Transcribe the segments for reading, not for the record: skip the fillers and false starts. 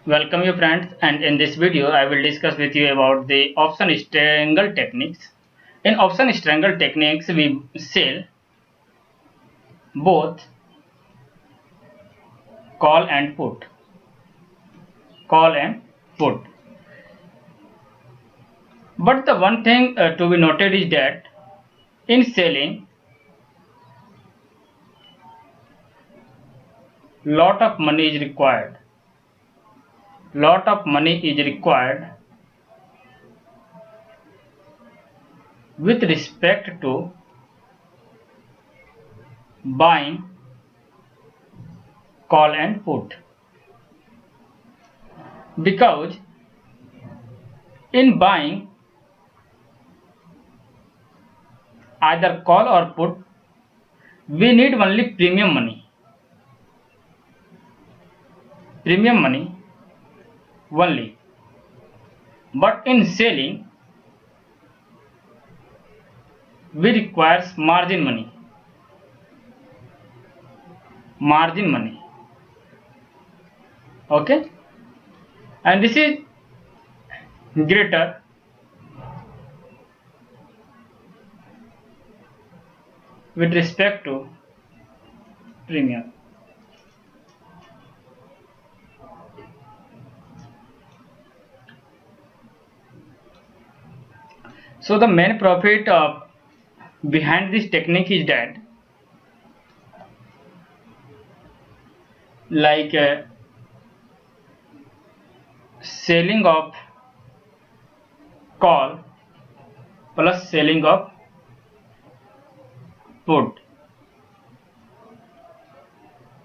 Welcome you friends, and in this video I will discuss with you about the option strangle techniques. In option strangle techniques we sell both call and put. Call and put. But the one thing to be noted is that in selling lot of money is required. Lot of money is required with respect to buying call and put, because in buying either call or put we need only premium money only, but in selling we requires margin money. Okay, and this is greater with respect to premium. So the main profit behind this technique is that like selling of call plus selling of put.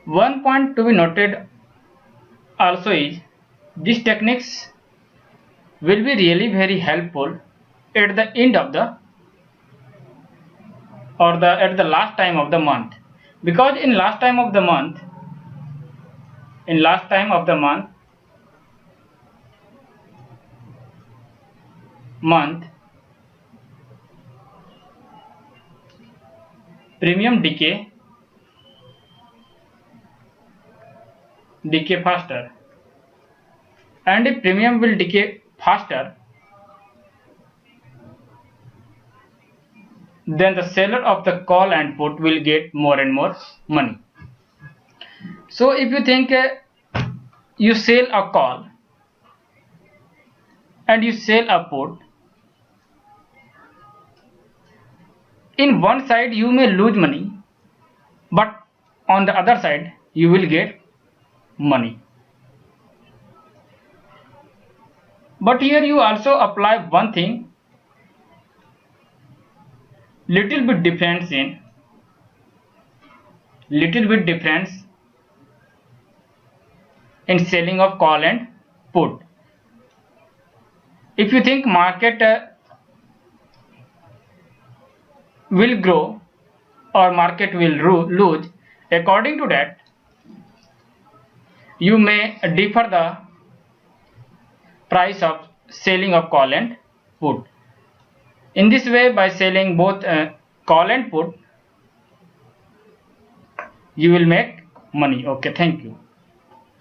One point to be noted also is these techniques will be really very helpful at the end of the at the last time of the month, because in last time of the month premium decay faster, and if premium will decay faster, then the seller of the call and put will get more and more money. So if you think you sell a call and you sell a put, in one side you may lose money, but on the other side you will get money. But here you also apply one thing, little bit difference in selling of call and put. If you think market will grow or market will lose, according to that you may differ the price of selling of call and put. In this way, by selling both call and put, you will make money. Okay, thank you.